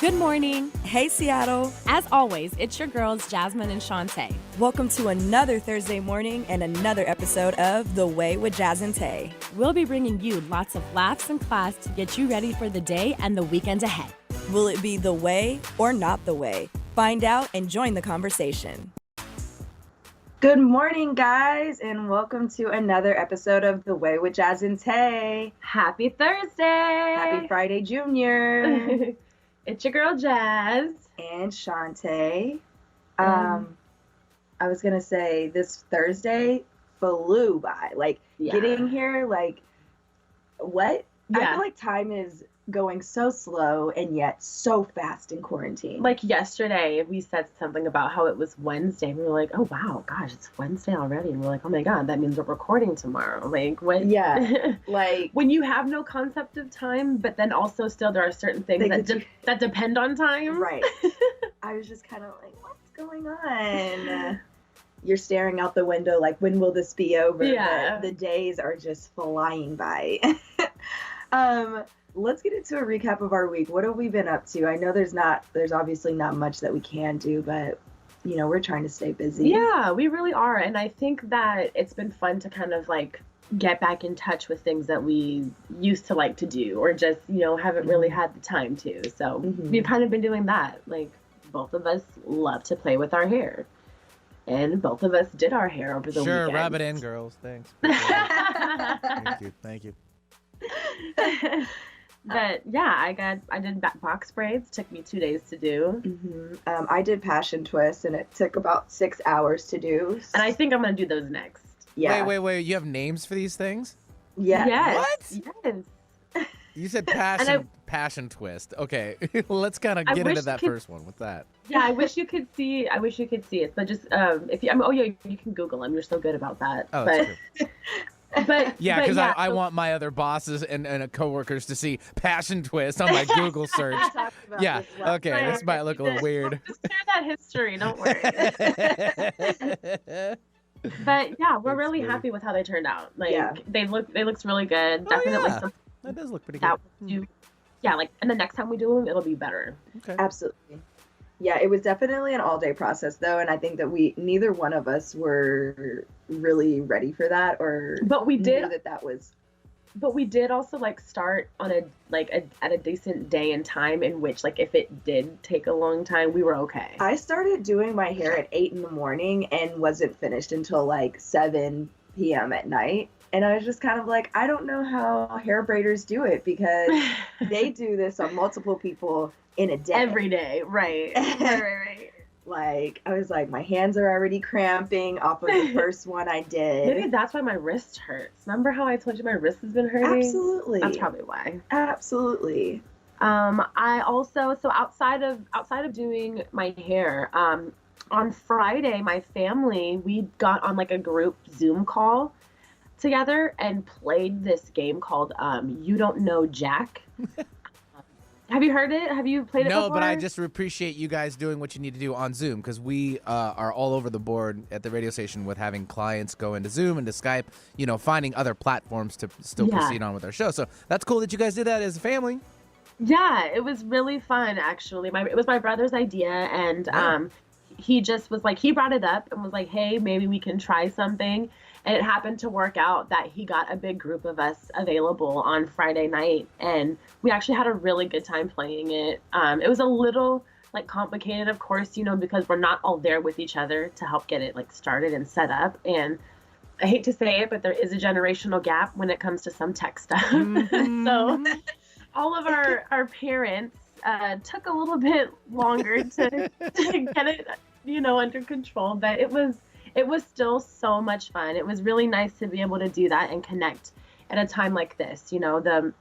Good morning. Hey, Seattle. As always, it's your girls, Jasmine and Shantae. Welcome to another Thursday morning and another episode of The Way with Jazz and Tae. We'll be bringing you lots of laughs and class to get you ready for the day and the weekend ahead. Will it be the way or not the way? Find out and join the conversation. Good morning, guys, and welcome to another episode of The Way with Jazz and Tae. Happy Thursday! Happy Friday, Junior. It's your girl, Jazz. And Shantae. I was going to say this Thursday flew by. Getting here, what? Yeah. I feel like time is going so slow and yet so fast in quarantine. Like yesterday, we said something about how it was Wednesday. And we were like, oh, wow, gosh, it's Wednesday already. And we're like, oh, my God, that means we're recording tomorrow. Like, what? Yeah. When you have no concept of time, but then also still there are certain things that depend on time. Right. I was just kind of like, what's going on? You're staring out the window like, when will this be over? Yeah. But the days are just flying by. Let's get into a recap of our week. What have we been up to? I know there's obviously not much that we can do, but we're trying to stay busy. Yeah, we really are. And I think that it's been fun to kind of get back in touch with things that we used to like to do or just, haven't really had the time to. So we've kind of been doing that. Like, both of us love to play with our hair. And both of us did our hair over the weekend. Sure, rub it in, girls. Thanks. Thank you. But yeah, I did box braids. Took me 2 days to do. I did passion twists, and it took about 6 hours to do. And I think I'm gonna do those next. Yeah. Wait. You have names for these things? Yeah. Yes. What? Yes. You said passion twist. Okay, let's kind of I get wish into that you could- first one. What's that? Yeah, I wish you could see it. But just if you, you can Google them. You're so good about that. Oh, that's true. But Yeah, because I so- want my other bosses and coworkers to see passion twist on my Google search. Yeah. Okay, this might look a little weird. Just share that history. Don't worry. But yeah, we're really happy with how they turned out. They looked really good. Definitely yeah. something That does look pretty that good. we'll do. Yeah, and the next time we do them, it'll be better. Okay. Absolutely. Yeah, it was definitely an all-day process, though, and I think that neither one of us were really ready for that, But we did. knew that was. But we did also start on at a decent day and time in which if it did take a long time, we were okay. I started doing my hair at 8 in the morning and wasn't finished until 7 p.m. at night. And I was just kind of like, I don't know how hair braiders do it because they do this on multiple people in a day. Every day, right. Right. I was like, my hands are already cramping off of the first one I did. Maybe that's why my wrist hurts. Remember how I told you my wrist has been hurting? Absolutely. That's probably why. Absolutely. I also, so outside of doing my hair, on Friday, my family, we got on a group Zoom call together and played this game called You Don't Know Jack. Have you heard it? Have you played it before? No, but I just appreciate you guys doing what you need to do on Zoom because we are all over the board at the radio station with having clients go into Zoom and to Skype, finding other platforms to still proceed on with our show. So that's cool that you guys did that as a family. Yeah, it was really fun, actually. It was my brother's idea, and he just was he brought it up and was like, hey, maybe we can try something. And it happened to work out that he got a big group of us available on Friday night. And we actually had a really good time playing it. It was a little complicated, of course, because we're not all there with each other to help get it started and set up. And I hate to say it, but there is a generational gap when it comes to some tech stuff. So all of our parents took a little bit longer to get it, under control. But it was still so much fun. It was really nice to be able to do that and connect at a time like this. The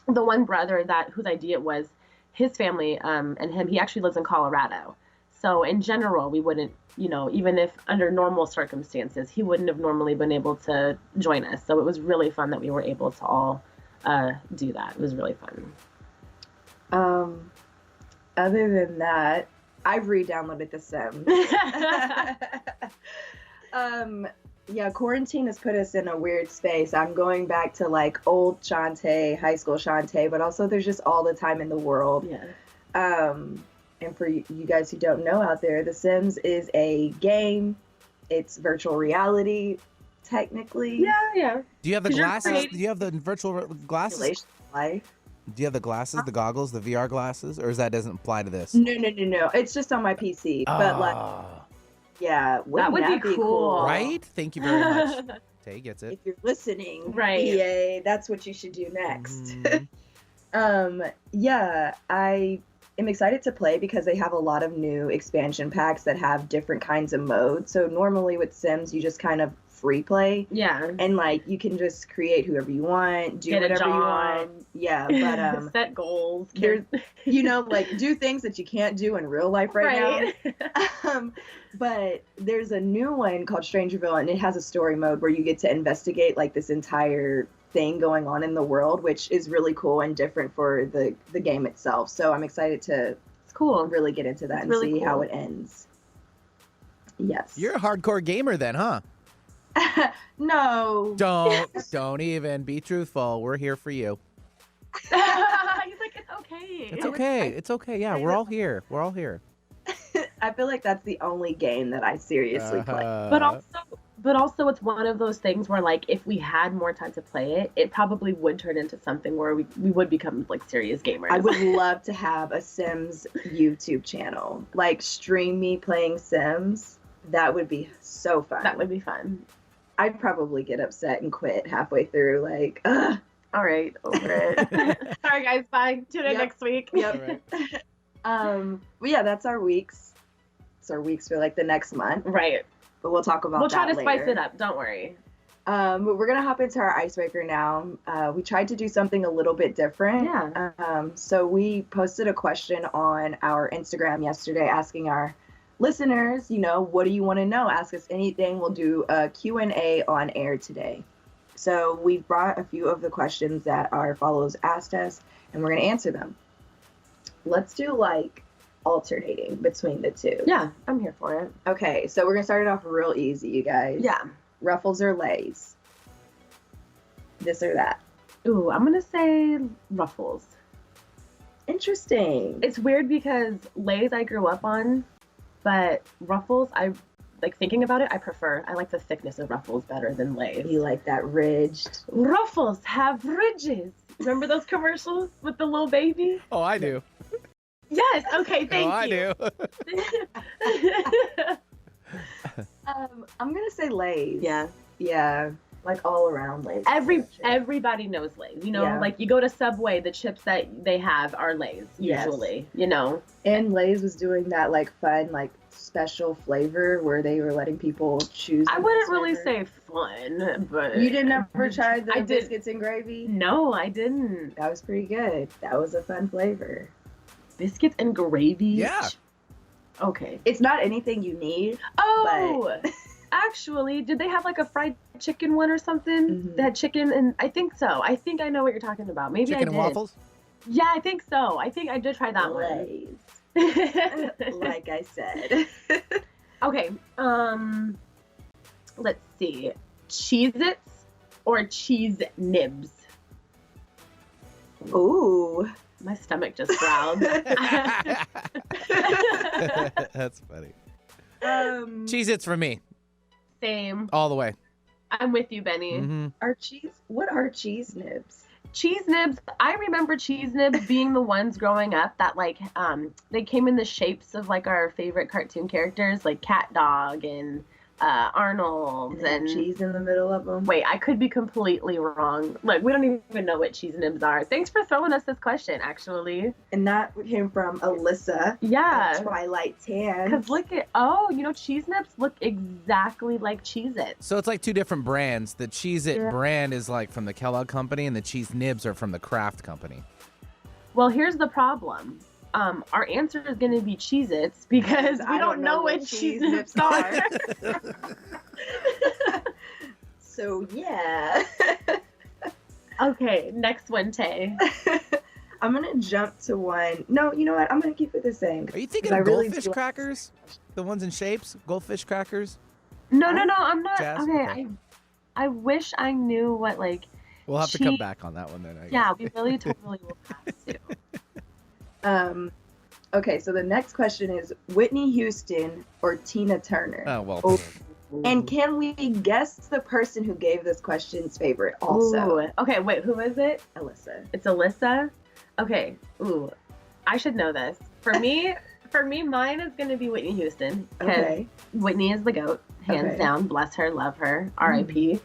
one brother whose idea it was, his family and him, he actually lives in Colorado. So in general, we wouldn't, even if under normal circumstances, he wouldn't have normally been able to join us. So it was really fun that we were able to all do that. It was really fun. Other than that, I've re-downloaded The Sims. Yeah, quarantine has put us in a weird space. I'm going back to old Shantae, high school Shantae, but also there's just all the time in the world. Yeah. And for you guys who don't know out there, The Sims is a game. It's virtual reality, technically. Yeah. Do you have the 'Cause you're glasses? great. Do you have the virtual glasses? Simulation of life. Do you have the glasses, the goggles, the VR glasses, or that doesn't apply to this? No. It's just on my PC. But like, Ah, yeah, That would be cool. right? Thank you very much. Tay gets it. If you're listening, Right. EA, that's what you should do next. Mhm. Yeah, I am excited to play because they have a lot of new expansion packs that have different kinds of modes. So normally with Sims, you just kind of free play. Yeah. And like you can just create whoever you want, do Get a whatever you job. want. Yeah, but Set goals. there's like do things that you can't do in real life right now. But there's a new one called Strangerville, and it has a story mode where you get to investigate like this entire thing going on in the world, which is really cool and different for the game itself. So I'm excited to It's cool. really get into that It's and really see how cool. it ends. Yes. You're a hardcore gamer then, huh? No. Don't even be truthful. We're here for you. He's like, it's okay. It's okay. It's okay. Yeah, we're all here. We're all here. I feel like that's the only game that I seriously play. But also it's one of those things where like if we had more time to play it, it probably would turn into something where we would become like serious gamers. I would love to have a Sims YouTube channel. Like stream me playing Sims. That would be so fun. That would be fun. I'd probably get upset and quit halfway through, like, ugh. All right, over it. Sorry guys, bye. Tune in Yep. next week. Yep. But yeah, that's our weeks. It's our weeks for like the next month. Right. But we'll talk about We'll try that to spice later. it up. Don't worry. But we're gonna hop into our icebreaker now. We tried to do something a little bit different. Yeah. So we posted a question on our Instagram yesterday asking our listeners, what do you want to know? Ask us anything. We'll do a Q&A on air today. So we've brought a few of the questions that our followers asked us, and we're going to answer them. Let's do like alternating between the two. Yeah, I'm here for it. Okay, so we're going to start it off real easy, you guys. Yeah. Ruffles or Lay's? This or that? Ooh, I'm gonna say Ruffles. Interesting. It's weird because Lay's I grew up on, but Ruffles, I like thinking about it, I prefer. I like the thickness of Ruffles better than Lay's. You like that ridged? Ruffles have ridges. Remember those commercials with the little baby? Oh, I do. Yes. Okay. Thank I you. do. I'm gonna say Lay's. Yeah. Yeah, like all around Lay's. Everybody knows Lay's. Yeah. Like you go to Subway, the chips that they have are Lay's usually. And Lay's was doing that like fun, like special flavor where they were letting people choose. I the wouldn't best really flavor. say fun, but You didn't ever try the I did. biscuits and gravy? No, I didn't. That was pretty good. That was a fun flavor. Biscuits and gravy. Yeah. Okay. It's not anything you need. Oh, actually, did they have like a fried chicken one or something? Mhm. They had chicken, and I think so. I think I know what you're talking about. Maybe Chicken I did. and waffles? Yeah, I think so. I think I did try that Lay's. one. Like I said. Okay. Let's see. Cheez-Its or cheese nibs? Ooh. My stomach just growled. That's funny. Cheez-Its. Cheez-Its for me, Same. all the way. I'm with you, Benny. Mm-hmm. What are cheese nibs? Cheese nibs. I remember cheese nibs being the ones growing up that like they came in the shapes of like our favorite cartoon characters, like Cat Dog and Arnold and cheese in the middle of them. Wait, I could be completely wrong. Like we don't even know what cheese nibs are. Thanks for throwing us this question, actually. And that came from Alyssa. Yeah. Twilight Tan. Because look at, cheese nibs look exactly like Cheez-Its. So it's like two different brands. The Cheez-It brand is like from the Kellogg Company, and the Cheese Nibs are from the Kraft Company. Well, here's the problem. Our answer is going to be Cheez-Its because we don't know what cheese nibs are. So, yeah. Okay, next one, Tay. I'm going to jump to one. No, you know what? I'm going to keep it the same. Are you thinking 'Cause of I really goldfish do- crackers? The ones in shapes? Goldfish crackers? No, I'm not. Jazz? Okay, Okay. I wish I knew what, like, We'll have to come back on that one then. I yeah, guess. we really totally will have to. Okay, so the next question is Whitney Houston or Tina Turner? Oh, well. Oh, and can we guess the person who gave this question's favorite also? Ooh. Okay, wait, who is it? Alyssa. It's Alyssa. Okay. Ooh, I should know this. For me, mine is gonna be Whitney Houston. Okay. Whitney is the GOAT, hands down. Bless her, love her. R.I.P.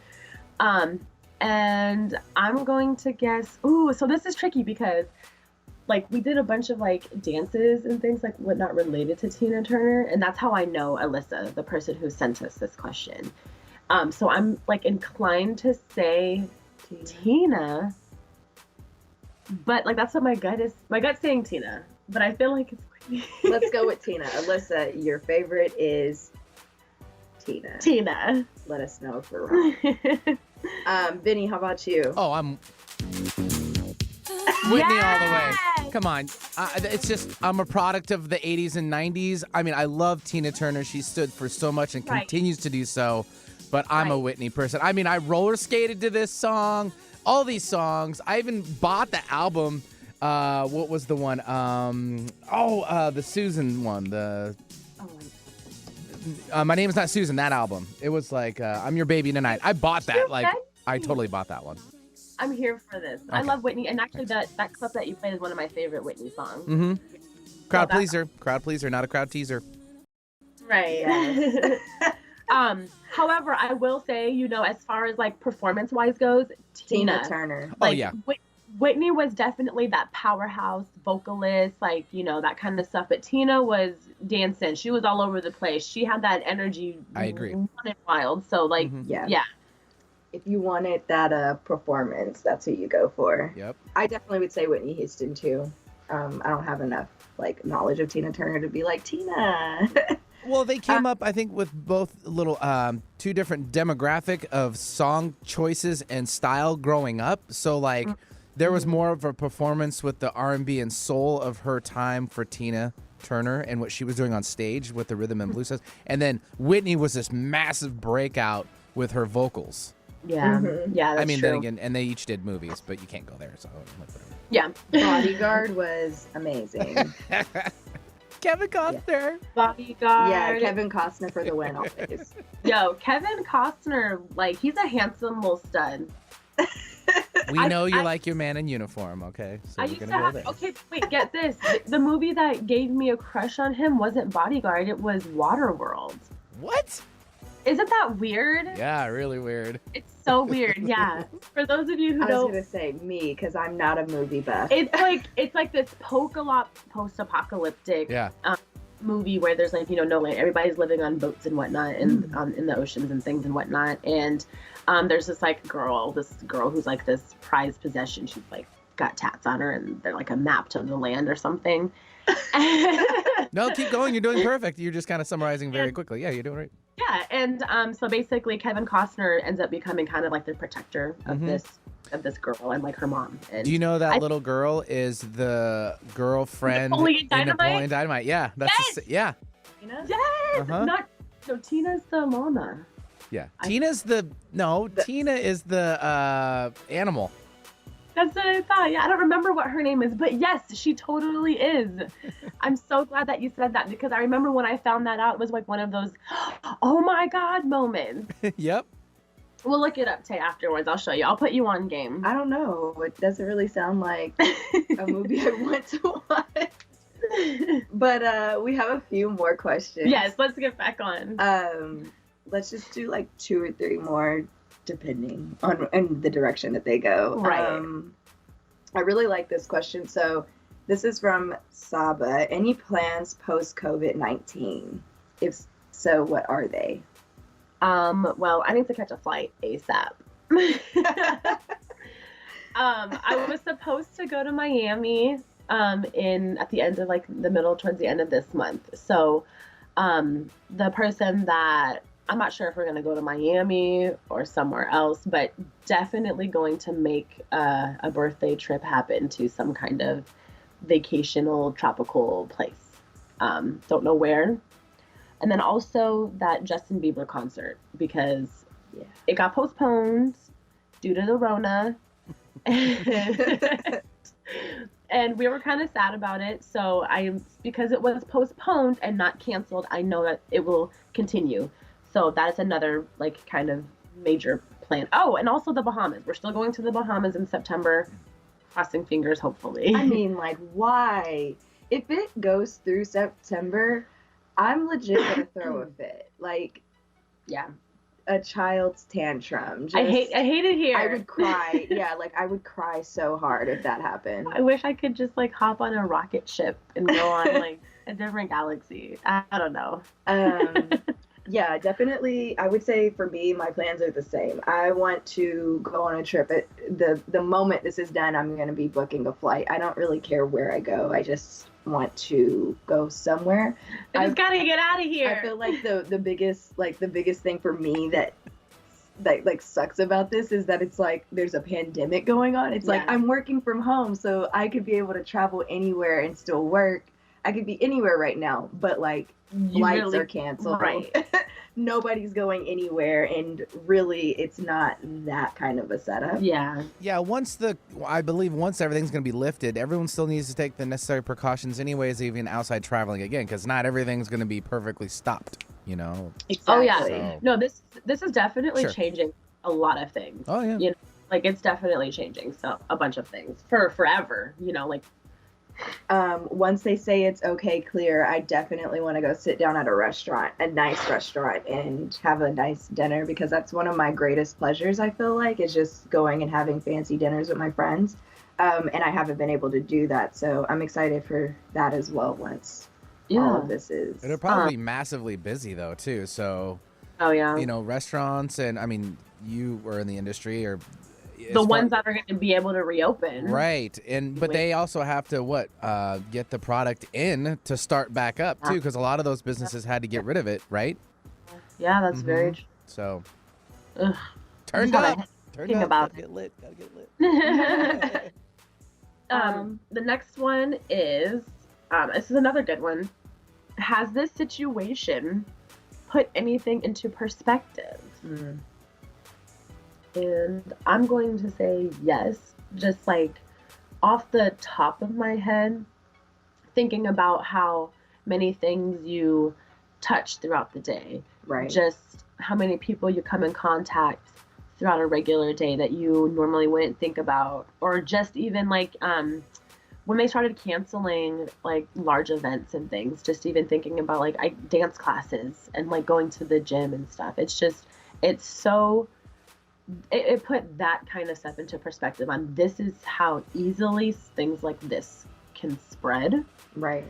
And I'm going to guess. Ooh, so this is tricky because, like, we did a bunch of like dances and things like what not related to Tina Turner, and that's how I know Alyssa, the person who sent us this question. So I'm like inclined to say Tina, but like that's what my gut's saying Tina, but I feel like it's Whitney. Let's go with Tina. Alyssa, your favorite is Tina. Tina. Let us know if we're wrong. Vinny, how about you? Oh, I'm Whitney all the way. Come on. It's just, I'm a product of the 80s and 90s. I mean, I love Tina Turner. She stood for so much and continues to do so. But I'm a Whitney person. I mean, I roller skated to this song, all these songs. I even bought the album. What was the one? The Susan one. My Name Is Not Susan, that album. It was like, I'm Your Baby Tonight. I bought that. Like, I totally bought that one. I'm here for this. Okay. I love Whitney, and actually that clip that you played is one of my favorite Whitney songs. Mm-hmm. Crowd pleaser, not a crowd teaser. Right. Yes. However, I will say, as far as like performance-wise goes, Tina Turner. Like, Whitney was definitely that powerhouse vocalist, like, that kind of stuff. But Tina was dancing. She was all over the place. She had that energy. I agree. Running wild. So, like, yeah. If you wanted that performance, that's who you go for. Yep. I definitely would say Whitney Houston too. I don't have enough like knowledge of Tina Turner to be like Tina. Well, they came up, I think, with both little two different demographic of song choices and style growing up. So like there was more of a performance with the R&B and soul of her time for Tina Turner and what she was doing on stage with the rhythm and blues. And then Whitney was this massive breakout with her vocals. Yeah, yeah. That's true. Then again, and they each did movies, but you can't go there. So whatever. Yeah, Bodyguard was amazing. Kevin Costner. Bodyguard. Yeah, Kevin Costner for the win always. Yo, Kevin Costner, like he's a handsome little stud. We know you like your man in uniform, okay? So we're gonna go there. Okay, wait, get this. The movie that gave me a crush on him wasn't Bodyguard, it was Waterworld. What? Isn't that weird? Yeah, really weird. It's so weird, yeah. For those of you who don't... I was going to say me, because I'm not a movie buff. It's like this post-apocalyptic movie where there's like, no land. Everybody's living on boats and whatnot and in the oceans and things and whatnot. And there's this girl who's like this prized possession. She's like got tats on her and they're like a map to the land or something. No, keep going. You're doing perfect. You're just kind of summarizing very quickly. Yeah, you're doing right. Yeah, and so basically Kevin Costner ends up becoming kind of like the protector of this girl and like her mom. And do you know that little girl is the girlfriend Napoleon Dynamite? Napoleon Dynamite? Yeah, that's yes! Yes. No, Tina's the mama. Yeah, Tina is the animal. That's what I thought. Yeah, I don't remember what her name is, but yes, she totally is. I'm so glad that you said that because I remember when I found that out, it was like one of those, oh my God moments. Yep. We'll look it up, Tay, afterwards. I'll show you. I'll put you on game. I don't know. It doesn't really sound like a movie I want to watch. But we have a few more questions. Yes, let's get back on. Let's just do like 2 or 3 more. Depending on in the direction that they go. Right. I really like this question. So this is from Saba. Any plans post COVID-19? If so, what are they? Well, I need to catch a flight ASAP. I was supposed to go to Miami towards the end of this month. So the person that I'm not sure if we're going to go to Miami or somewhere else, but definitely going to make a birthday trip happen to some kind of vacational tropical place. Don't know where. And then also that Justin Bieber concert because it got postponed due to the Rona. And And we were kind of sad about it. So because it was postponed and not canceled, I know that it will continue. So that's another like kind of major plan. Oh, and also the Bahamas. We're still going to the Bahamas in September. Crossing fingers, hopefully. I mean, like, why? If it goes through September, I'm legit gonna throw a fit. Like, yeah, a child's tantrum. I hate it here. I would cry. Yeah, like I would cry so hard if that happened. I wish I could just like hop on a rocket ship and go on like a different galaxy. I don't know. Yeah, definitely. I would say for me, my plans are the same. I want to go on a trip. The moment this is done, I'm going to be booking a flight. I don't really care where I go. I just want to go somewhere. I just gotta get out of here. I feel like the biggest thing for me that like sucks about this is that it's like there's a pandemic going on. It's like I'm working from home, so I could be able to travel anywhere and still work. I could be anywhere right now, but like flights are canceled. Right. Nobody's going anywhere, and really, it's not that kind of a setup. Yeah. Yeah, I believe once everything's going to be lifted, everyone still needs to take the necessary precautions anyways, even outside traveling again, because not everything's going to be perfectly stopped, you know? Exactly. Oh, yeah. So- No, this is definitely Sure. changing a lot of things. Oh, yeah. You know, like it's definitely changing a bunch of things for forever, you know, like. Once they say it's okay, clear, I definitely want to go sit down at a nice restaurant, and have a nice dinner, because that's one of my greatest pleasures, I feel like, is just going and having fancy dinners with my friends. And I haven't been able to do that, so I'm excited for that as well once all of this is. It'll probably be massively busy, though, too. So, Oh, yeah. you know, restaurants, and I mean, you were in the industry, or The ones that are going to be able to reopen. right, but they also have to get the product in to start back up too, because a lot of those businesses had to get rid of it, right? Yeah, that's very true. So Ugh. turned Gotta up, think about gotta get lit, gotta get lit. The next one is, this is another good one. Has this situation put anything into perspective? And I'm going to say yes, just like off the top of my head, thinking about how many things you touch throughout the day. Right. Just how many people you come in contact throughout a regular day that you normally wouldn't think about. Or just even like when they started canceling like large events and things, just even thinking about like dance classes and like going to the gym and stuff. It put that kind of stuff into perspective on this is how easily things like this can spread. Right.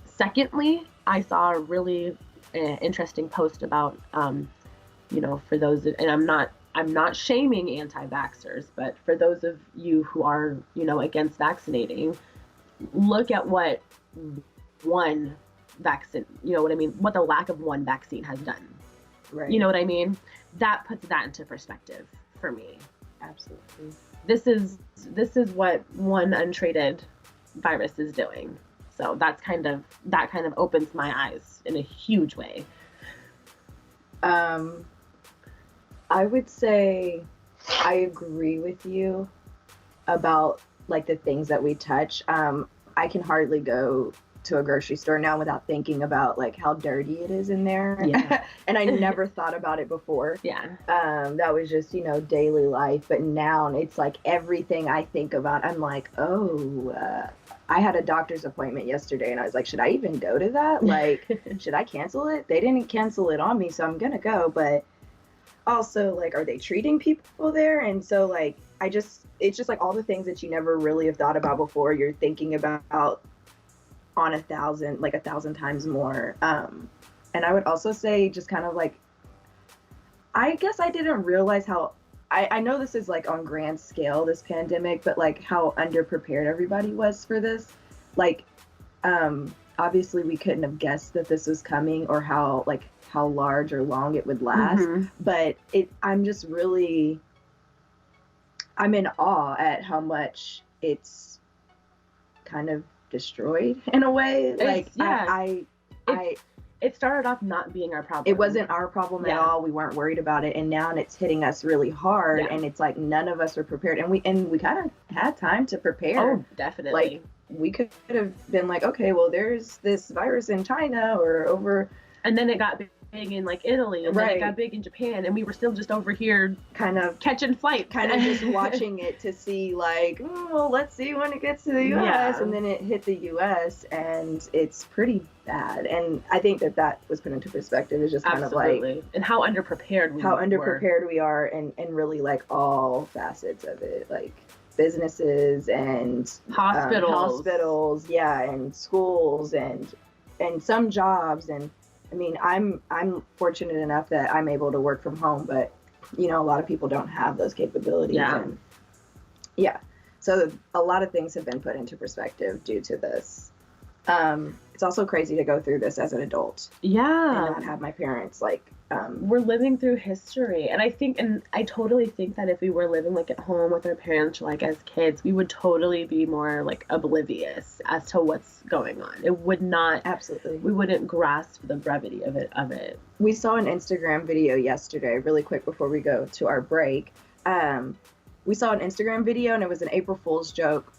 Secondly, I saw a really interesting post about, you know, for those, and I'm not shaming anti-vaxxers, but for those of you who are, you know, against vaccinating, look at what one vaccine, you know what I mean, what the lack of one vaccine has done. Right. You know what I mean? That puts that into perspective for me. Absolutely. This is what one untreated virus is doing. So that kind of opens my eyes in a huge way. I would say I agree with you about like the things that we touch. I can hardly go to a grocery store now without thinking about like how dirty it is in there. Yeah. And I never thought about it before. Yeah. That was just, you know, daily life. But now it's like everything I think about, I'm like, I had a doctor's appointment yesterday and I was like, should I even go to that? Like, should I cancel it? They didn't cancel it on me, so I'm gonna go. But also, like, are they treating people there? And so like, it's just like all the things that you never really have thought about before, you're thinking about on 1,000 times more. And I would also say just kind of like, I guess I didn't realize how, I know this is like on grand scale, this pandemic, but like how underprepared everybody was for this. Like, obviously we couldn't have guessed that this was coming or how large or long it would last. But I'm just really, I'm in awe at how much it's kind of destroyed in a way. Like, it started off not being our problem. It wasn't our problem at all. We weren't worried about it, and now it's hitting us really hard. And it's like none of us are prepared, and we kind of had time to prepare. Oh, definitely. Like, we could have been like, okay, well, there's this virus in China or over. And then it got big in like Italy, and then it got big in Japan, and we were still just over here kind of catching flight, kind of just watching it to see like, well, let's see when it gets to the US. And then it hit the US, and it's pretty bad. And I think that was put into perspective. It's just kind of like, and how underprepared we are, and really like all facets of it, like businesses and hospitals, and schools and some jobs. And I mean, I'm fortunate enough that I'm able to work from home, but you know, a lot of people don't have those capabilities. So a lot of things have been put into perspective due to this. It's also crazy to go through this as an adult. And not have my parents like. We're living through history, and I totally think that if we were living like at home with our parents, like as kids, we would totally be more like oblivious as to what's going on. It would not we wouldn't grasp the brevity of it. We saw an Instagram video yesterday, really quick before we go to our break. We saw an Instagram video, and it was an April Fool's joke.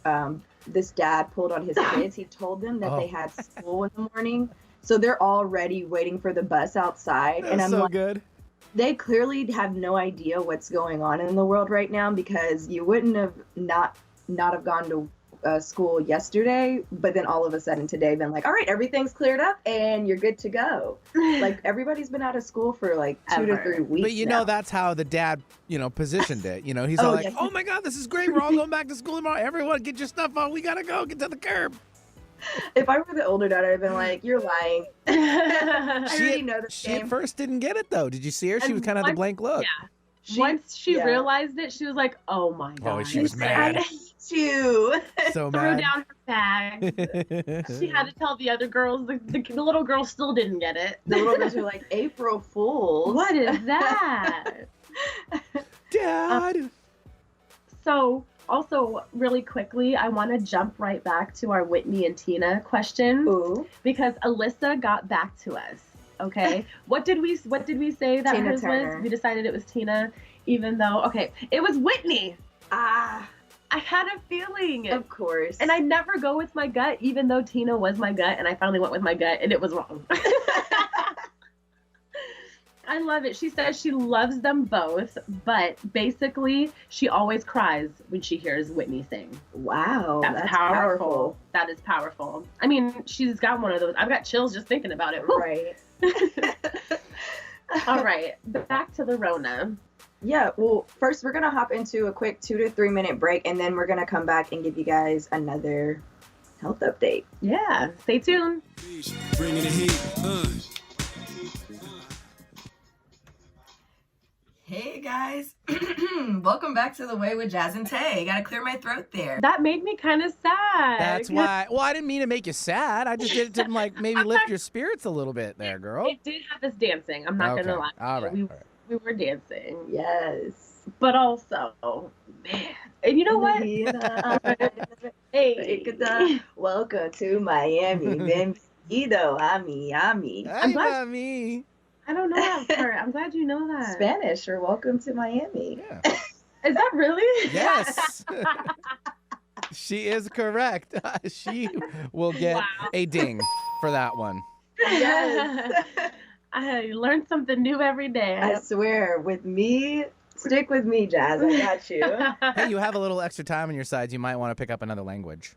This dad pulled on his kids. He told them that they had school in the morning. So they're already waiting for the bus outside. That's and I'm so like, good. They clearly have no idea what's going on in the world right now, because you wouldn't have not have gone to school yesterday, but then all of a sudden today been like, all right, everything's cleared up and you're good to go. Like, everybody's been out of school for like 2 to 3 weeks. But you know, that's how the dad, positioned it. He's all like, oh my God, this is great. We're all going back to school tomorrow. Everyone get your stuff on. We got to go. Get to the curb. If I were the older daughter, I'd have been like, you're lying. I already know this game. She at first didn't get it, though. Did you see her? She was kind of the blank look. Yeah. Once she realized it, she was like, oh my God. Oh, she was mad. I hate you. So threw mad. down her bag. She had to tell the other girls. The little girl still didn't get it. The little girls were like, April Fools. What is that? Dad. So, also, really quickly, I want to jump right back to our Whitney and Tina question. Ooh. Because Alyssa got back to us. Okay. What did we say that Tina hers Turner. was? We decided it was Tina, even though it was Whitney. I had a feeling. Of course. And I never go with my gut, even though Tina was my gut, and I finally went with my gut, and it was wrong. I love it. She says she loves them both, but basically she always cries when she hears Whitney sing. Wow, that's powerful. That is powerful. I mean, she's got one of those. I've got chills just thinking about it. Woo. Right. All right, back to the Rona. Yeah, well, first we're going to hop into a quick 2 to 3 minute break, and then we're going to come back and give you guys another health update. Yeah, stay tuned. Bringing the heat. Hey guys, welcome back to The Way with Jazz and Tae. Gotta clear my throat there. That made me kind of sad. That's why. Well, I didn't mean to make you sad. I just did it to maybe lift your spirits a little bit there, girl. It did have us dancing. I'm not gonna lie. All right. We were dancing. Yes. But also, man, and you know what? Hey, welcome to Miami. Bienvenido a Miami. I'm glad. Mommy. I don't know that part. I'm glad you know that. Spanish, or welcome to Miami. Yeah. Is that really? Yes. She is correct. She will get a ding for that one. Yes. I learn something new every day. I swear, stick with me, Jazz. I got you. Hey, you have a little extra time on your sides. You might want to pick up another language.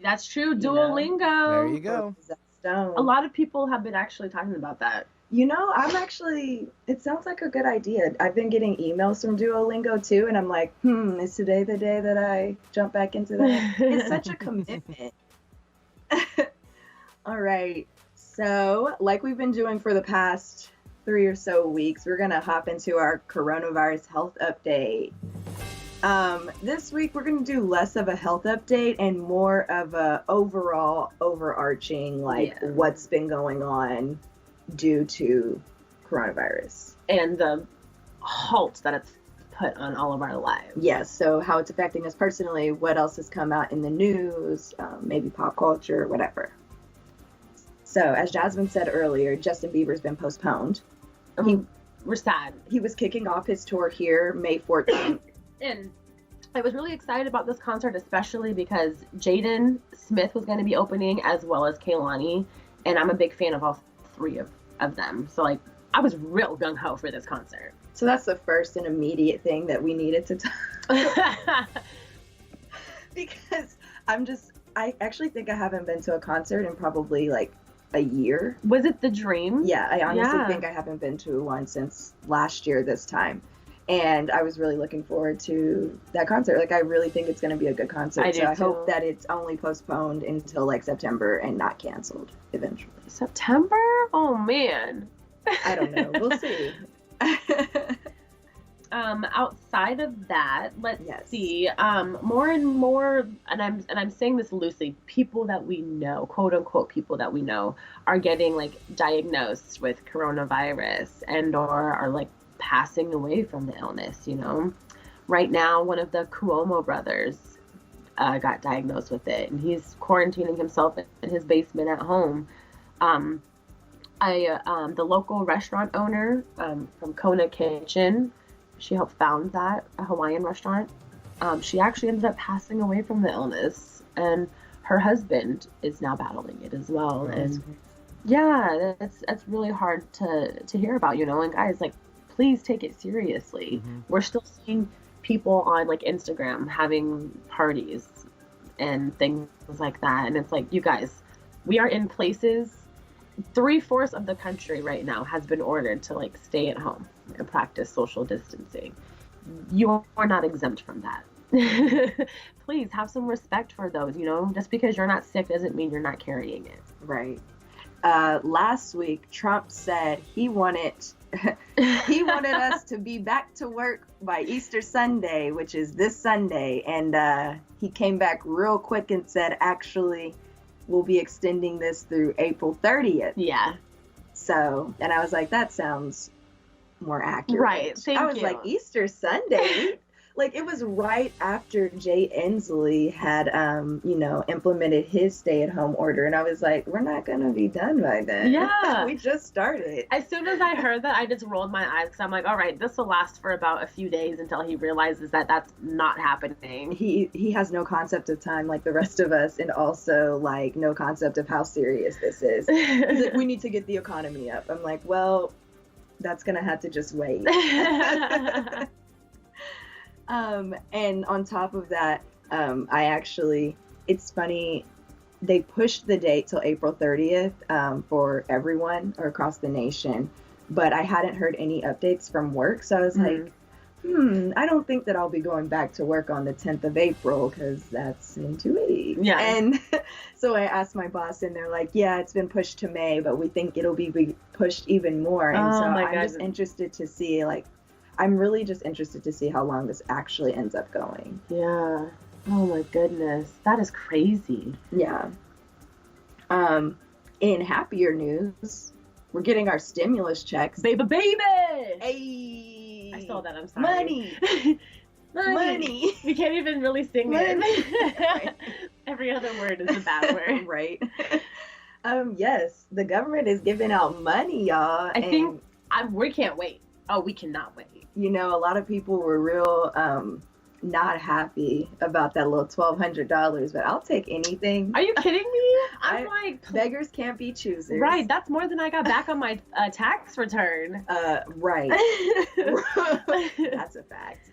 That's true. Duolingo. There you go. A lot of people have been actually talking about that. You know, it sounds like a good idea. I've been getting emails from Duolingo too, and I'm like, is today the day that I jump back into that? It's such a commitment. All right. So, like we've been doing for the past 3 or so weeks, we're going to hop into our coronavirus health update. This week, we're going to do less of a health update and more of a overall overarching, what's been going on due to coronavirus. And the halt that it's put on all of our lives. Yes, so how it's affecting us personally, what else has come out in the news, maybe pop culture, whatever. So, as Jasmine said earlier, Justin Bieber's been postponed. We're sad. He was kicking off his tour here May 14th. And I was really excited about this concert, especially because Jaden Smith was going to be opening, as well as Kehlani, and I'm a big fan of all three of them. So like, I was real gung ho for this concert. So that's the first and immediate thing that we needed to talk. Because I actually think I haven't been to a concert in probably like a year. Was it The Dream? Yeah, I honestly Yeah. think I haven't been to one since last year this time. And I was really looking forward to that concert. Like, I really think it's going to be a good concert. I do I too. hope that it's only postponed until like September and not canceled eventually. September? Oh man. I don't know. We'll see. Outside of that, let's Yes. see. More and more, and I'm saying this loosely, people that we know, quote unquote people that we know, are getting like diagnosed with coronavirus and or are like passing away from the illness, you know. Right now, one of the Cuomo brothers got diagnosed with it, and he's quarantining himself in his basement at home. The local restaurant owner from Kona Kitchen, she helped found that, a Hawaiian restaurant. She actually ended up passing away from the illness, and her husband is now battling it as well. And yeah, that's really hard to hear about, you know. And guys, like, please take it seriously. Mm-hmm. We're still seeing people on like Instagram having parties and things like that, and it's like, you guys, we are in places. 3/4 of the country right now has been ordered to like stay at home and practice social distancing. You are not exempt from that. Please have some respect for those, you know. Just because you're not sick doesn't mean you're not carrying it. Right. Last week, Trump said he wanted us to be back to work by Easter Sunday, which is this Sunday. And he came back real quick and said, actually, we'll be extending this through April 30th. Yeah. So, and I was like, that sounds more accurate. Right. Thank I was you. like, Easter Sunday? Like, it was right after Jay Inslee had, implemented his stay-at-home order. And I was like, we're not going to be done by then. Yeah. We just started. As soon as I heard that, I just rolled my eyes because I'm like, all right, this will last for about a few days until he realizes that that's not happening. He has no concept of time like the rest of us, and also, like, no concept of how serious this is. He's like, we need to get the economy up. I'm like, well, that's going to have to just wait. And on top of that, it's funny, they pushed the date till April 30th for everyone or across the nation, but I hadn't heard any updates from work. So I was like, I don't think that I'll be going back to work on the 10th of April because that's in 2 weeks. Yeah. And so I asked my boss, and they're like, yeah, it's been pushed to May, but we think it'll be pushed even more. And so I'm just interested to see, like, I'm really just interested to see how long this actually ends up going. Yeah. Oh my goodness. That is crazy. Yeah. In happier news, we're getting our stimulus checks. Baby. Hey! I saw that. I'm sorry. Money! Money. We can't even really sing it. Right. Every other word is a bad word. Right. Yes, the government is giving out money, y'all. I think we can't wait. Oh, we cannot wait. You know, a lot of people were real not happy about that little $1,200, but I'll take anything. Are you kidding me? I'm like, beggars can't be choosers. Right, that's more than I got back on my tax return. Right. That's a fact.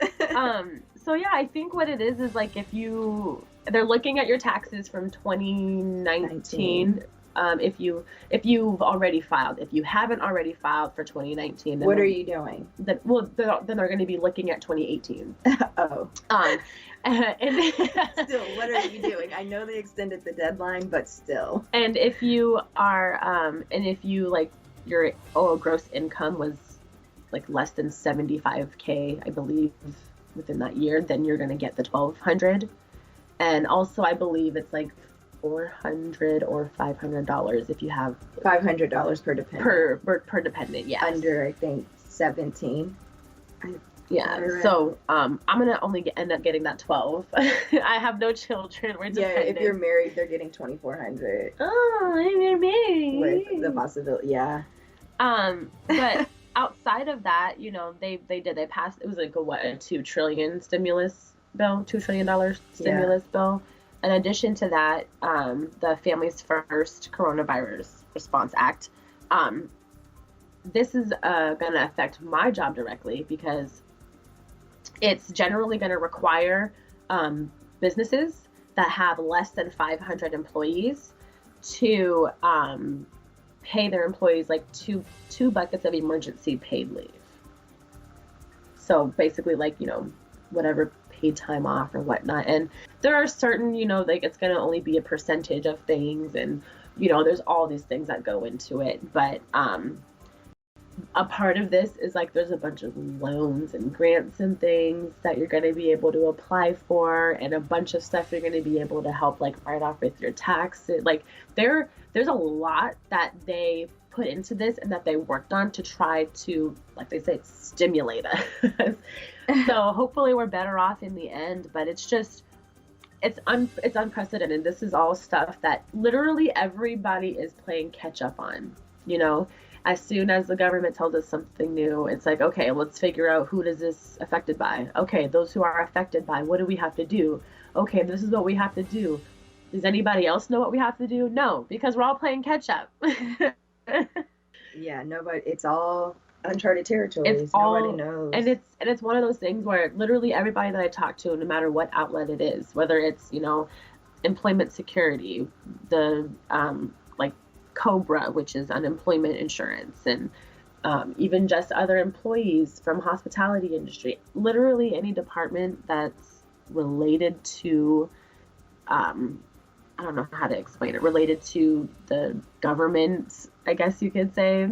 So yeah, I think what it is like, if they're looking at your taxes from 2019. If you've already filed. If you haven't already filed for 2019, then what are you doing? Then they're going to be looking at 2018. Oh. And Still, what are you doing? I know they extended the deadline, but still. And if you are, and if you like your gross income was like less than 75K, I believe, within that year, then you're going to get the $1,200. And also, I believe it's like $400 or $500 if you have $500 per dependent. Per dependent, yeah. Under, I think, 17. Yeah. Right. So I'm gonna only end up getting that 12. I have no children. We're dependent. Yeah, if you're married, they're getting $2,400. Oh, I'm married. With the possibility, yeah. But outside of that, you know, they passed. It was like a $2 trillion stimulus bill, $2 trillion stimulus bill. In addition to that, the Families First Coronavirus Response Act. This is going to affect my job directly because it's generally going to require businesses that have less than 500 employees to pay their employees like two buckets of emergency paid leave. So basically, like, you know, whatever paid time off or whatnot. And there are certain, you know, like it's going to only be a percentage of things, and you know, there's all these things that go into it. But a part of this is like there's a bunch of loans and grants and things that you're going to be able to apply for, and a bunch of stuff you're going to be able to help like write off with your taxes. Like there's a lot that they put into this and that they worked on to try to, like they say, stimulate us. So hopefully we're better off in the end, but it's just it's unprecedented. This is all stuff that literally everybody is playing catch up on, you know. As soon as the government tells us something new, it's like, okay, let's figure out who does this affected by. Okay, those who are affected by, what do we have to do? Okay, this is what we have to do. Does anybody else know what we have to do? No, because we're all playing catch up. Yeah, nobody. It's all uncharted territories. Nobody knows. And it's one of those things where literally everybody that I talk to, no matter what outlet it is, whether it's, you know, employment security, the like COBRA, which is unemployment insurance, and even just other employees from hospitality industry, literally any department that's related to, I don't know how to explain it, related to the government, I guess you could say.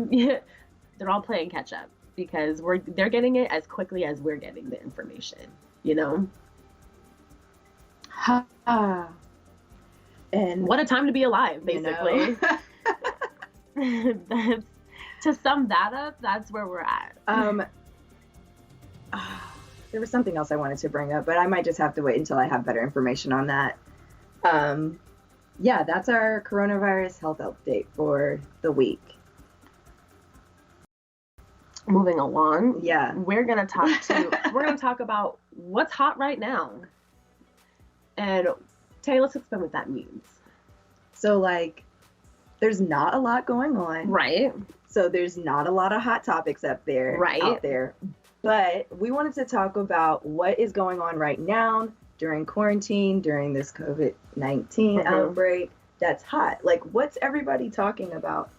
They're all playing catch up because they're getting it as quickly as we're getting the information, you know? And what a time to be alive, basically. You know? To sum that up, that's where we're at. There was something else I wanted to bring up, but I might just have to wait until I have better information on that. Yeah, that's our coronavirus health update for the week. Moving along, yeah, we're gonna talk about what's hot right now. And Tay, let's explain what that means. So, like, there's not a lot going on, right? So there's not a lot of hot topics out there, but we wanted to talk about what is going on right now during quarantine, during this COVID-19 outbreak. That's hot. Like, what's everybody talking about?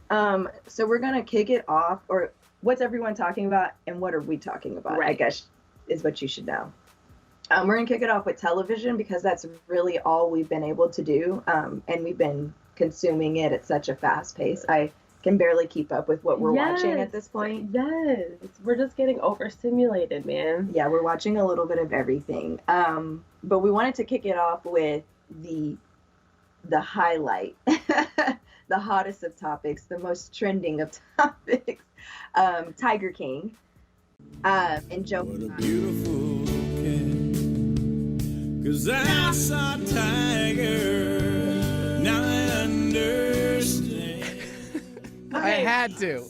So we're gonna kick it off, or what's everyone talking about and what are we talking about, I guess is what you should know. We're gonna kick it off with television because that's really all we've been able to do, and we've been consuming it at such a fast pace. I can barely keep up with what we're watching at this point. Yes, we're just getting overstimulated, man. Yeah, we're watching a little bit of everything. But we wanted to kick it off with the highlight, the hottest of topics, the most trending of topics, Tiger King, and Joe. What a beautiful cat, 'cause I saw Tiger, now I understand. I had to.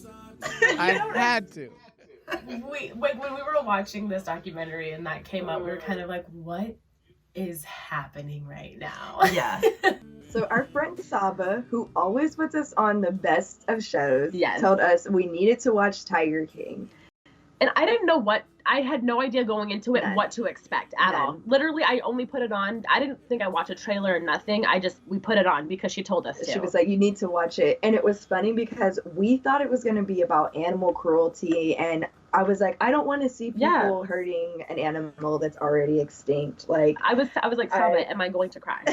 When we were watching this documentary and that came up, we were kind of like, what is happening right now? Yeah. So our friend Saba, who always puts us on the best of shows, told us we needed to watch Tiger King. And I didn't know I had no idea going into it what to expect at all. Literally, I only put it on. I didn't think I watched a trailer or nothing. We put it on because she told us to. She was like, you need to watch it. And it was funny because we thought it was going to be about animal cruelty. And I was like, I don't want to see people hurting an animal that's already extinct. Like, I was like, Saba, am I going to cry?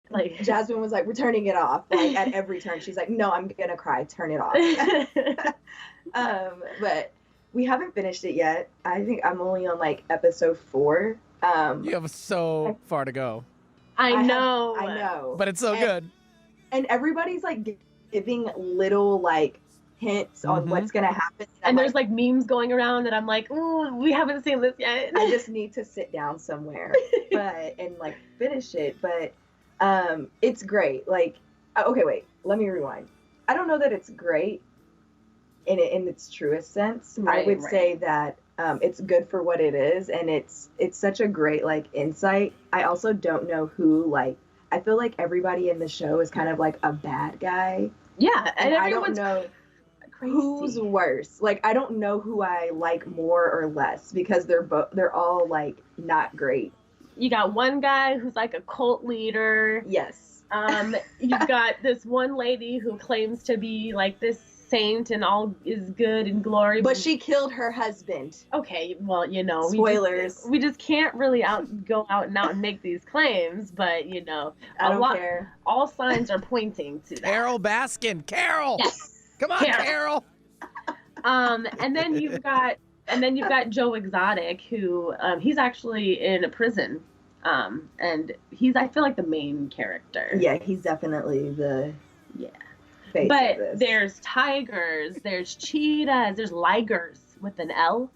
Like, Jasmine was like, we're turning it off. Like, at every turn, she's like, no, I'm going to cry. Turn it off. But we haven't finished it yet. I think I'm only on like episode 4. You have so far to go. I know. I know. But it's so good. And everybody's like giving little like hints on what's gonna happen. And there's like memes going around and I'm like, ooh, we haven't seen this yet. I just need to sit down somewhere and like finish it. But it's great. Like, okay, wait, let me rewind. I don't know that it's great in its truest sense. I would say that It's good for what it is, and it's such a great like insight. I also don't know who, like, I feel like everybody in the show is kind of like a bad guy. Yeah, and I don't everyone's know crazy. who's worse. Like, I don't know who I like more or less because they're all like not great. You got one guy who's like a cult leader. Yes. You've got this one lady who claims to be like this saint and all is good and glory. But she killed her husband. Okay, well, you know, Spoilers. we just can't really go out and make these claims, but you know, I don't care. All signs are pointing to that. Carol Baskin. Carol. Yes. Come on, Carol. And then you've got Joe Exotic, who he's actually in a prison. And he's, I feel like, the main character. Yeah, he's definitely the face But of this. there's tigers, there's cheetahs, there's ligers with an L.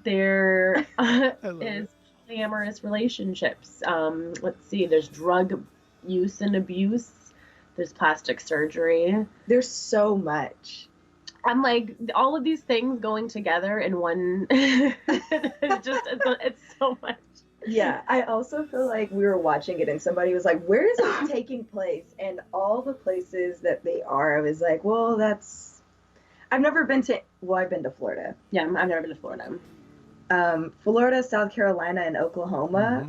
There is polyamorous relationships. Let's see, there's drug use and abuse. There's plastic surgery. There's so much. I'm like, all of these things going together in one. It's so much. Yeah, I also feel like we were watching it and somebody was like, where is it taking place? And all the places that they are, I was like, well, I've never been to, I've been to Florida. Yeah, I've never been to Florida. Florida, South Carolina, and Oklahoma.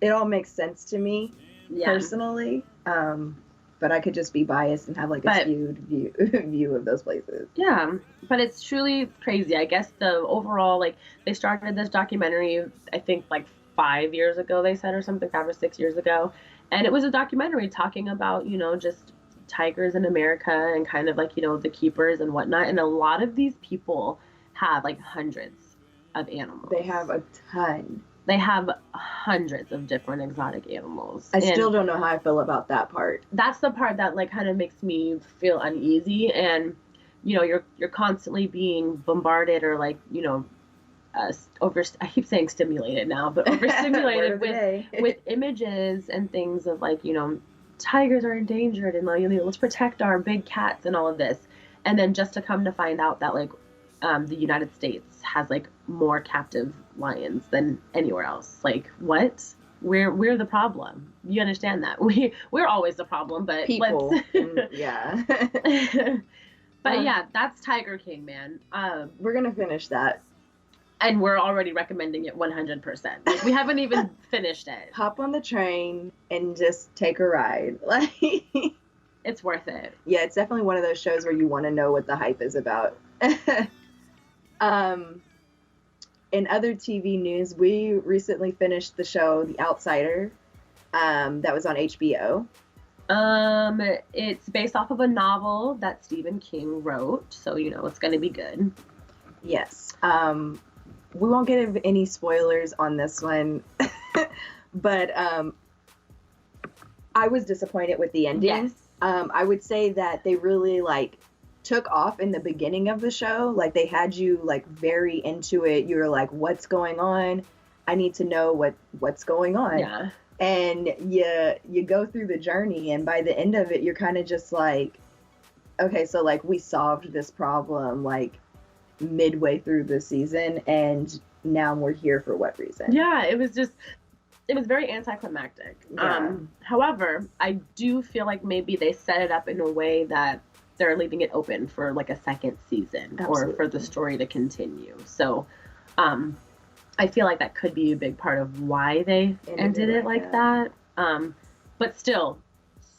It all makes sense to me personally. But I could just be biased and have like a skewed view of those places. Yeah, but it's truly crazy. I guess the overall, like, they started this documentary, I think like 5 years ago, they said, or something, 5 or 6 years ago. And it was a documentary talking about, you know, just tigers in America and kind of like, you know, the keepers and whatnot. And a lot of these people have like hundreds of animals. They have a ton. They have hundreds of different exotic animals. I still don't know how I feel about that part. That's the part that like kind of makes me feel uneasy. And, you know, you're constantly being bombarded or like, you know, I keep saying stimulated now, but overstimulated with images and things of like, you know, tigers are endangered and like, you know, let's protect our big cats and all of this. And then just to come to find out that like the United States has like more captive lions than anywhere else. Like, what? We're the problem. You understand that? We're always the problem, but people. Yeah. But yeah, that's Tiger King, man. We're gonna finish that. And we're already recommending it 100%. Like, we haven't even finished it. Hop on the train and just take a ride. Like, it's worth it. Yeah, it's definitely one of those shows where you want to know what the hype is about. In other TV news, we recently finished the show The Outsider, that was on HBO. It's based off of a novel that Stephen King wrote, so you know it's going to be good. Yes. We won't get any spoilers on this one, but I was disappointed with the ending. Yes. I would say that they really like took off in the beginning of the show. Like, they had you like very into it. You were like, what's going on? I need to know what's going on. Yeah. And you go through the journey, and by the end of it, you're kind of just like, okay, so like we solved this problem like midway through the season, and now we're here for what reason? Yeah, it was very anticlimactic. Yeah. However, I do feel like maybe they set it up in a way that they're leaving it open for like a second season. Absolutely. Or for the story to continue. So, I feel like that could be a big part of why they ended it like that. But still,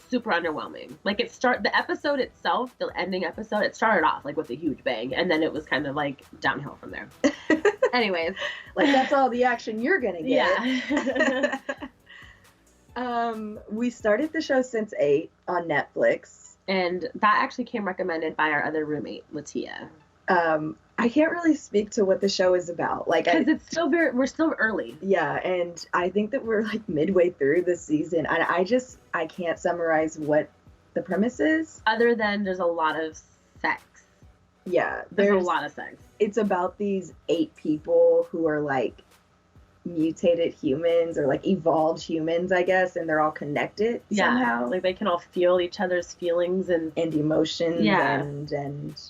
super underwhelming. Like, the episode itself, the ending episode, it started off like with a huge bang, and then it was kind of like downhill from there. Anyways, like, that's all the action you're gonna get. Yeah. We started the show Since 8 on Netflix. And that actually came recommended by our other roommate, Latia. I can't really speak to what the show is about. Like, because we're still early. Yeah, and I think that we're like midway through the season, and I can't summarize what the premise is. Other than there's a lot of sex. Yeah, there's a lot of sex. It's about these 8 people who are like mutated humans or like evolved humans, I guess, and they're all connected somehow. Like they can all feel each other's feelings and emotions and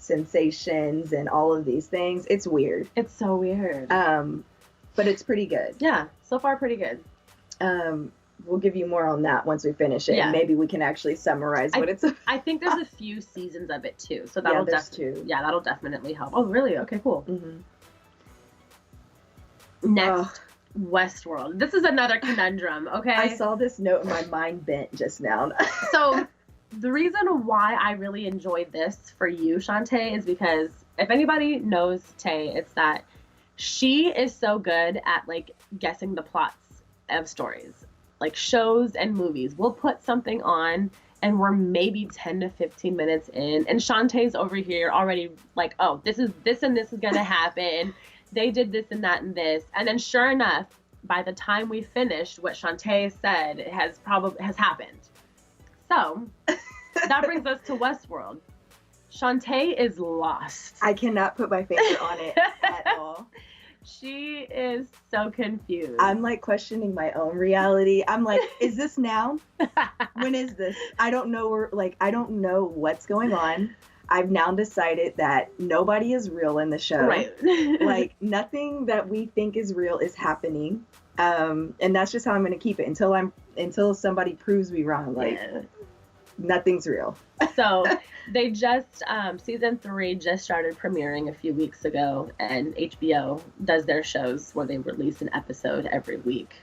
sensations and all of these things. It's weird. It's so weird. But it's pretty good. Yeah, so far pretty good. We'll give you more on that once we finish it. Yeah. And maybe we can actually summarize what it's about. I think there's a few seasons of it too, so that'll that'll definitely help. Oh, really? Okay, cool. Mm-hmm. Next, Westworld. This is another conundrum. Okay, I saw this note and my mind bent just now. So the reason why I really enjoyed this for you, Shantae, is because if anybody knows Tae, it's that she is so good at like guessing the plots of stories, like shows and movies. We'll put something on and we're maybe 10 to 15 minutes in, and Shantae's over here already like, oh, this and this is gonna happen. They did this and that and this, and then sure enough, by the time we finished, what Shantae said has happened. So that brings us to Westworld. Shantae is lost. I cannot put my finger on it at all. She is so confused. I'm like questioning my own reality. I'm like, is this now? When is this? I don't know. I don't know what's going on. I've now decided that nobody is real in the show. Right. Like nothing that we think is real is happening. And that's just how I'm going to keep it until somebody proves me wrong. Like nothing's real. So they just, season 3 just started premiering a few weeks ago, and HBO does their shows where they release an episode every week.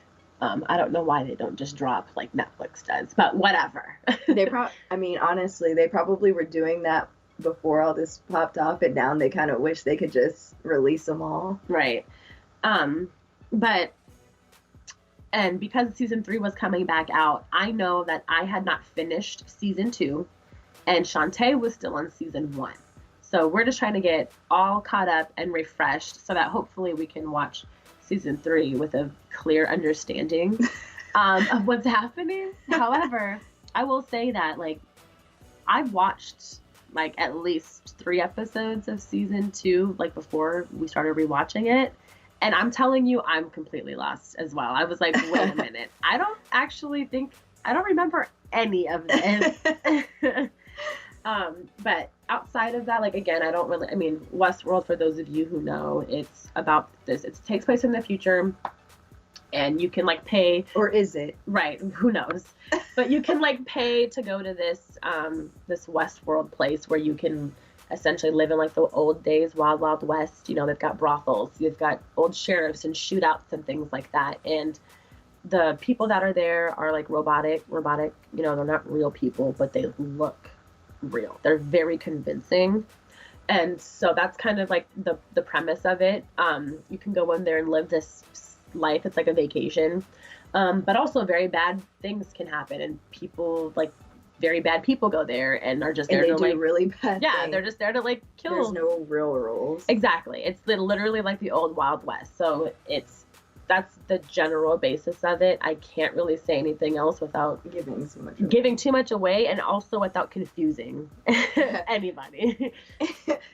I don't know why they don't just drop like Netflix does, but whatever. Honestly, they probably were doing that before all this popped off, and now they kind of wish they could just release them all. Right. And because season 3 was coming back out, I know that I had not finished season 2, and Shantae was still on season 1. So we're just trying to get all caught up and refreshed so that hopefully we can watch season 3 with a clear understanding of what's happening. However, I will say that like I've watched like at least 3 episodes of season 2 like before we started rewatching it. And I'm telling you, I'm completely lost as well. I was like, wait a minute. I don't remember any of this. But outside of that, like, again, Westworld, for those of you who know, it's about this. It takes place in the future, and you can, like, pay. Or is it? Right. Who knows? But you can, like, pay to go to this Westworld place where you can essentially live in like the old days, Wild Wild West. You know, they've got brothels, you've got old sheriffs and shootouts and things like that. And the people that are there are like robotic, you know, they're not real people, but they look real. They're very convincing. And so that's kind of like the premise of it. You can go in there and live this life. It's like a vacation. But also very bad things can happen, and people like very bad people go there and are just there to like really bad things. They're just there to like kill. There's no real rules. Exactly. It's literally like the old Wild West. So that's the general basis of it. I can't really say anything else without giving too much away, and also without confusing anybody,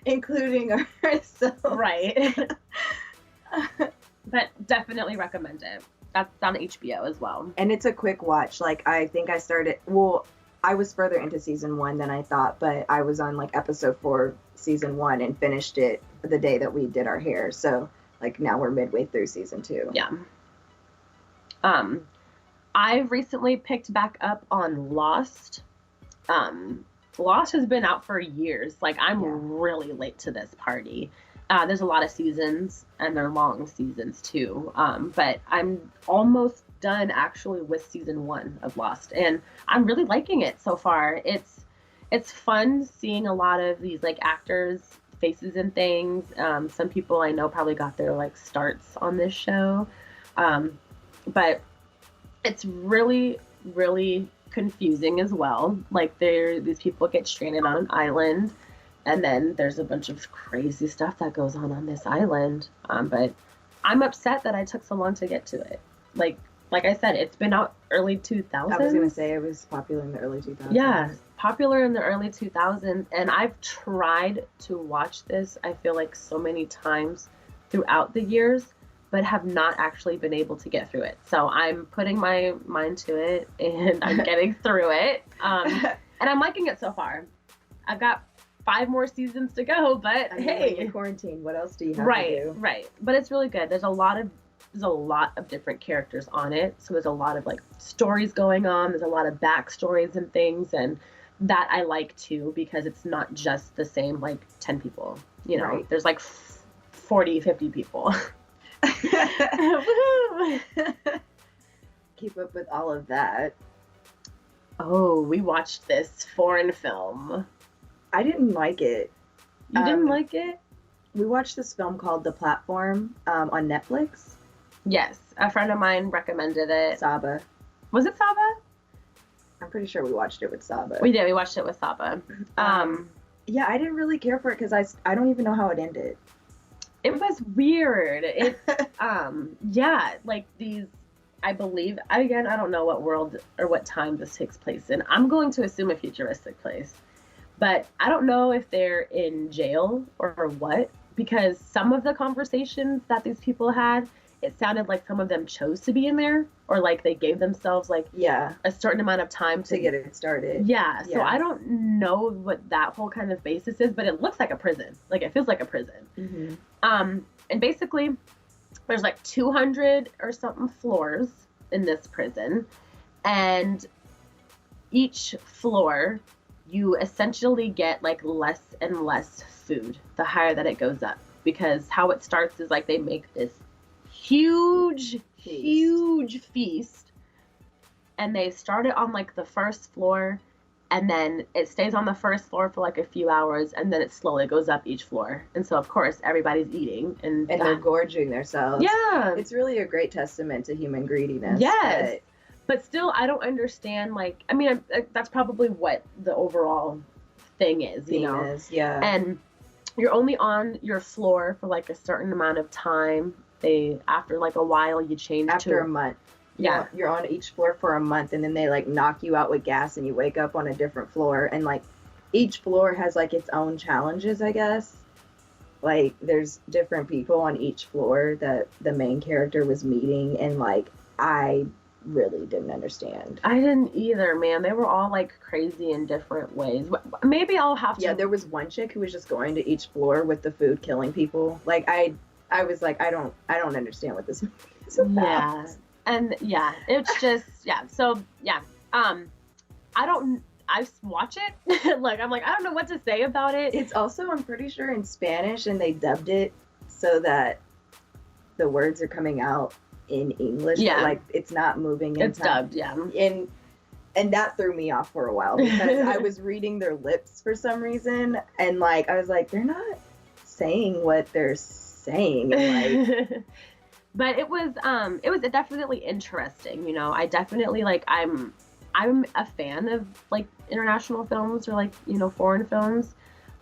including ourselves. Right. But definitely recommend it. That's on HBO as well. And it's a quick watch. Like, I think I was further into season 1 than I thought, but I was on like episode 4, season 1, and finished it the day that we did our hair. So like now we're midway through season 2. Yeah. I've recently picked back up on Lost. Lost has been out for years. Like, I'm really late to this party. There's a lot of seasons, and they're long seasons too. But I'm almost done actually with season 1 of Lost, and I'm really liking it so far. It's fun seeing a lot of these like actors' faces and things. Some people I know probably got their like starts on this show, but it's really, really confusing as well. Like, these people get stranded on an island, and then there's a bunch of crazy stuff that goes on this island. But I'm upset that I took so long to get to it. Like I said, it's been out early 2000s. I was going to say it was popular in the early 2000s. Yeah, popular in the early 2000s. And I've tried to watch this, I feel like, so many times throughout the years, but have not actually been able to get through it. So I'm putting my mind to it, and I'm getting through it. And I'm liking it so far. I've got 5 more seasons to go, but I mean, hey, when you're quarantined, what else do you have to right, do? right. But it's really good. There's a lot of different characters on it, so there's a lot of like stories going on. There's a lot of backstories and things, and that I like too, because it's not just the same like 10 people. You know, Right. there's like 40, 50 people. Woohoo! Keep up with all of that. Oh, we watched this foreign film. I didn't like it. You didn't like it? We watched this film called The Platform on Netflix. Yes, a friend of mine recommended it. Saba. Was it Saba? I'm pretty sure we watched it with Saba. We did. We watched it with Saba. Yeah, I didn't really care for it because I don't even know how it ended. It was weird. It, yeah, like these. I believe, again, I don't know what world or what time this takes place in. I'm going to assume a futuristic place. But I don't know if they're in jail or what, because some of the conversations that these people had, it sounded like some of them chose to be in there, or like they gave themselves like Yeah, a certain amount of time to get it started. Yeah, so Yeah. I don't know what that whole kind of basis is, but it looks like a prison. Like it feels like a prison. Mm-hmm. And basically, there's like 200 or something floors in this prison, and each floor you essentially get like less and less food the higher that it goes up, because how it starts is like they make this huge feast, and they start it on like the first floor, and then it stays on the first floor for like a few hours, and then it slowly goes up each floor. And so of course everybody's eating and They're gorging themselves. yeah, It's really a great testament to human greediness. yes, but still I don't understand, like, I mean, that's probably what the overall thing is, you know. Yeah. And you're only on your floor for like a certain amount of time. After like a while you change After to a month. Yeah. You're on each floor for a month, and then they like knock you out with gas and you wake up on a different floor, and like each floor has like its own challenges, I guess. Like there's different people on each floor that the main character was meeting, and like I really didn't understand. I didn't either, man. They were all like crazy in different ways. Maybe I'll have to. Yeah, there was one chick who was just going to each floor with the food killing people. Like I was like, I don't understand what this movie is about. Yeah. And yeah, it's just, yeah. So yeah, I watch it. Like, I'm like, I don't know what to say about it. It's also, I'm pretty sure, in Spanish, and they dubbed it so that the words are coming out in English. Yeah. But, like, it's not moving in It's time. dubbed, yeah. And that threw me off for a while, because I was reading their lips for some reason, and like I was like, they're not saying what they're saying. And, like, But it was definitely interesting, you know. I definitely, like, I'm a fan of like international films, or like, you know, foreign films.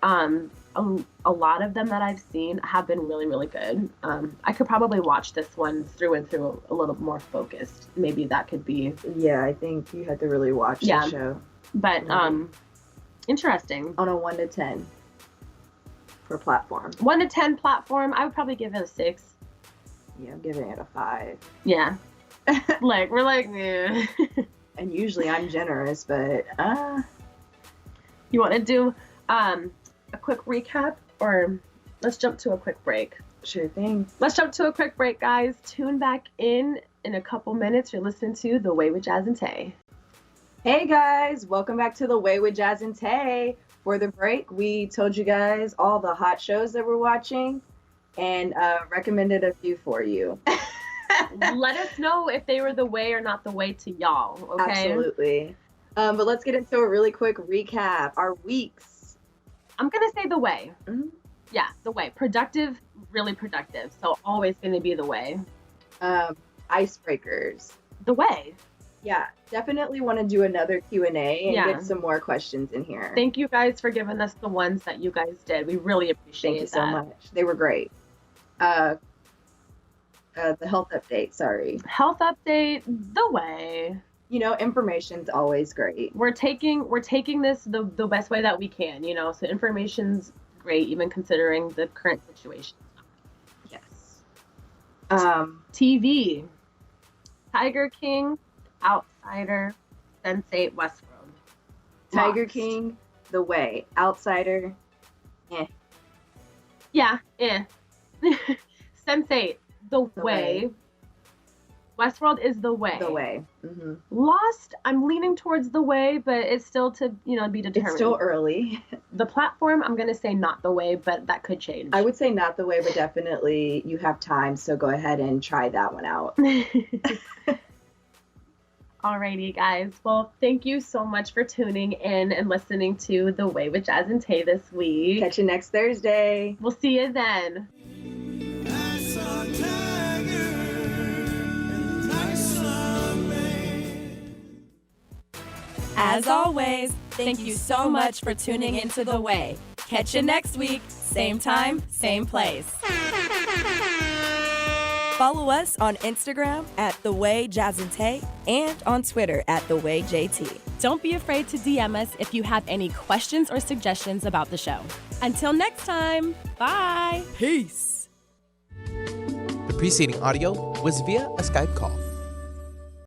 A lot of them that I've seen have been really, really good. I could probably watch this one through and through a little more focused. Maybe that could be. yeah, I think you had to really watch Yeah. the show. But interesting. On a 1 to 10 for platform. 1 to 10 platform, I would probably give it a 6. Yeah, I'm giving it a 5. Yeah. Like, we're like, yeah. And usually I'm generous, but You want to do a quick recap, or let's jump to a quick break? sure thing. Let's jump to a quick break, guys. Tune back in a couple minutes. You're listening to The Way with Jazz and Tae. Hey guys, welcome back to The Way with Jazz and Tae. For the break, we told you guys all the hot shows that we're watching, and recommended a few for you. Let us know if they were the way or not the way to y'all, okay? Absolutely. But let's get into a really quick recap. Our weeks. I'm going to say the way. Mhm. Yeah, the way. Productive, really productive. So always going to be the way. Icebreakers. The way. Yeah, definitely want to do another Q&A and Yeah. get some more questions in here. Thank you guys for giving us the ones that you guys did. We really appreciate Thank you that. so much. They were great. The health update, sorry. Health update, the way. You know, information's always great. We're taking this the best way that we can, you know. So information's great, even considering the current situation. Yes. TV, Tiger King, Outsider, Sense8, Westworld. Tiger Lost. King, The Way, Outsider, Yeah, Sense8, the way. Westworld is the way. The way. Mm-hmm. Lost, I'm leaning towards the way, but it's still to, be determined. It's still early. The platform, I'm going to say not the way, but that could change. I would say not the way, but definitely you have time, so go ahead and try that one out. Alrighty, guys. Well, thank you so much for tuning in and listening to The Way with Jazz and Tae this week. Catch you next Thursday. We'll see you then. I saw a tiger and I saw a man. As always, thank you so much for tuning into The Way. Catch you next week, same time, same place. Follow us on Instagram at The Way Jazz and Tae and on Twitter at The Way JT. Don't be afraid to DM us if you have any questions or suggestions about the show. Until next time, bye. Peace. The preceding audio was via a Skype call.